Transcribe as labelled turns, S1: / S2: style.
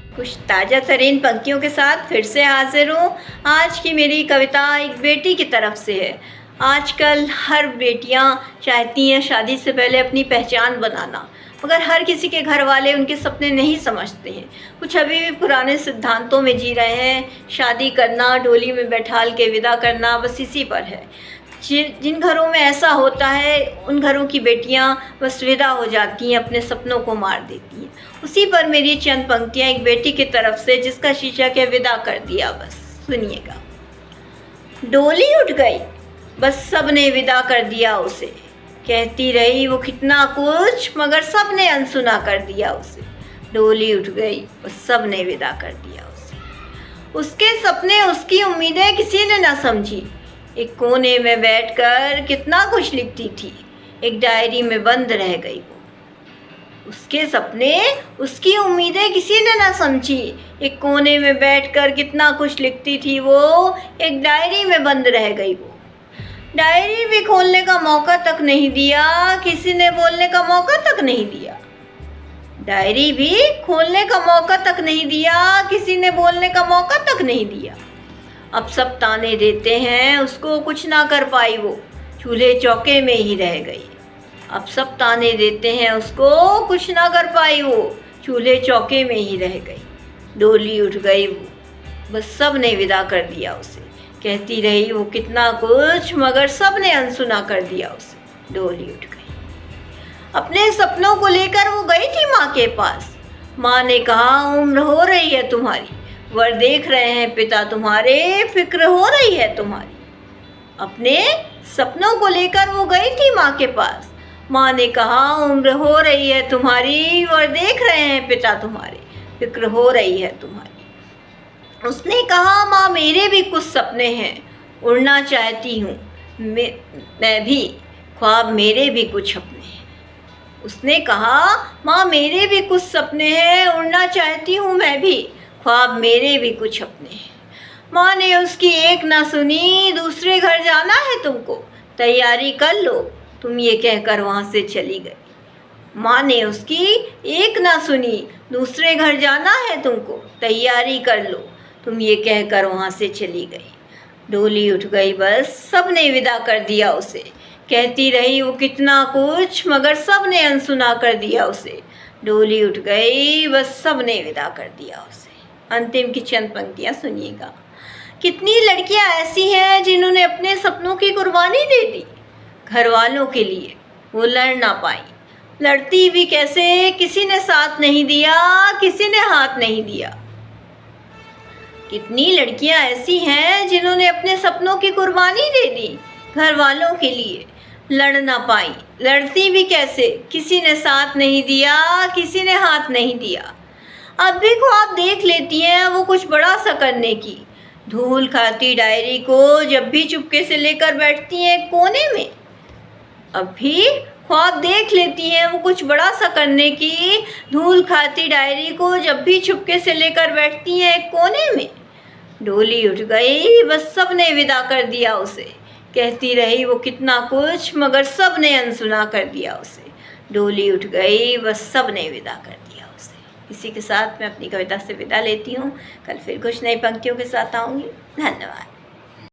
S1: कुछ ताज़ा तरीन पंक्तियों के साथ फिर से हाजिर हूँ। आज की मेरी कविता एक बेटी की तरफ से है। आजकल हर बेटियाँ चाहती हैं शादी से पहले अपनी पहचान बनाना, मगर हर किसी के घर वाले उनके सपने नहीं समझते हैं। कुछ अभी भी पुराने सिद्धांतों में जी रहे हैं। शादी करना, डोली में बैठाल के विदा करना, बस इसी पर है। जिन घरों में ऐसा होता है उन घरों की बेटियां बस विदा हो जाती हैं, अपने सपनों को मार देती हैं। उसी पर मेरी चंद पंक्तियां एक बेटी की तरफ से, जिसका शीर्षक है विदा कर दिया बस। सुनिएगा। डोली उठ गई, बस सब ने विदा कर दिया उसे। कहती रही वो कितना कुछ, मगर सब ने अनसुना कर दिया उसे। डोली उठ गई, बस सब ने विदा कर दिया उसे। उसके सपने, उसकी उम्मीदें किसी ने ना समझी। एक कोने में बैठकर कितना कुछ लिखती थी, एक डायरी में बंद रह गई वो। उसके सपने, उसकी उम्मीदें किसी ने ना समझी। एक कोने में बैठकर कितना कुछ लिखती थी वो, एक डायरी में बंद रह गई वो। डायरी भी खोलने का मौका तक नहीं दिया, किसी ने बोलने का मौका तक नहीं दिया। डायरी भी खोलने का मौका तक नहीं दिया, किसी ने बोलने का मौका तक नहीं दिया। अब सब ताने देते हैं उसको, कुछ ना कर पाई वो, चूल्हे चौके में ही रह गई। अब सब ताने देते हैं उसको, कुछ ना कर पाई वो, चूल्हे चौके में ही रह गई। डोली उठ गई वो, बस सब ने विदा कर दिया उसे। कहती रही वो कितना कुछ, मगर सब ने अनसुना कर दिया उसे। डोली उठ गई। अपने सपनों को लेकर वो गई थी माँ के पास। माँ ने कहा उम्र हो रही है तुम्हारी, वर देख रहे हैं पिता तुम्हारे, फिक्र हो रही है तुम्हारी। अपने सपनों को लेकर वो गई थी माँ के पास। माँ ने कहा उम्र हो रही है तुम्हारी, वर देख रहे हैं पिता तुम्हारे, फिक्र हो रही है तुम्हारी। उसने कहा माँ मेरे भी कुछ सपने हैं, उड़ना चाहती हूँ मैं भी, ख्वाब मेरे भी कुछ अपने हैं। उसने कहा माँ मेरे भी कुछ सपने हैं, उड़ना चाहती हूँ मैं भी, ख्वाब मेरे भी कुछ अपने हैं। माँ ने उसकी एक ना सुनी, दूसरे घर जाना है तुमको, तैयारी कर लो, तुम ये कहकर वहाँ से चली गई। माँ ने उसकी एक ना सुनी, दूसरे घर जाना है तुमको, तैयारी कर लो, तुम ये कहकर वहाँ से चली गई। डोली उठ गई, बस सब ने विदा कर दिया उसे। कहती रही वो कितना कुछ, मगर सब ने अनसुना कर दिया उसे। डोली उठ गई, बस सब ने विदा कर दिया उसे। अंतिम की चंद पंक्तियाँ सुनिएगा। कितनी लड़कियाँ ऐसी हैं जिन्होंने अपने सपनों की कुर्बानी दे दी घर वालों के लिए, वो लड़ ना पाई। लड़ती भी कैसे, किसी ने साथ नहीं दिया, किसी ने हाथ नहीं दिया। कितनी लड़कियाँ ऐसी हैं जिन्होंने अपने सपनों की कुर्बानी दे दी घर वालों के लिए, लड़ ना पाई। लड़ती भी कैसे, किसी ने साथ नहीं दिया, किसी ने हाथ नहीं दिया। अब भी ख्वाब देख लेती हैं वो कुछ बड़ा सा करने की। धूल खाती डायरी को जब भी चुपके से लेकर बैठती हैं कोने में। अब भी ख्वाब देख लेती हैं वो कुछ बड़ा सा करने की। धूल खाती डायरी को जब भी चुपके से लेकर बैठती हैं कोने में। डोली उठ गई, बस सब ने विदा कर दिया उसे। कहती रही वो कितना कुछ, मगर सब ने अनसुना कर दिया उसे। डोली उठ गई, बस सब ने विदा कर दिया उसे। इसी के साथ मैं अपनी कविता से विदा लेती हूँ। कल फिर कुछ नई पंक्तियों के साथ आऊँगी। धन्यवाद।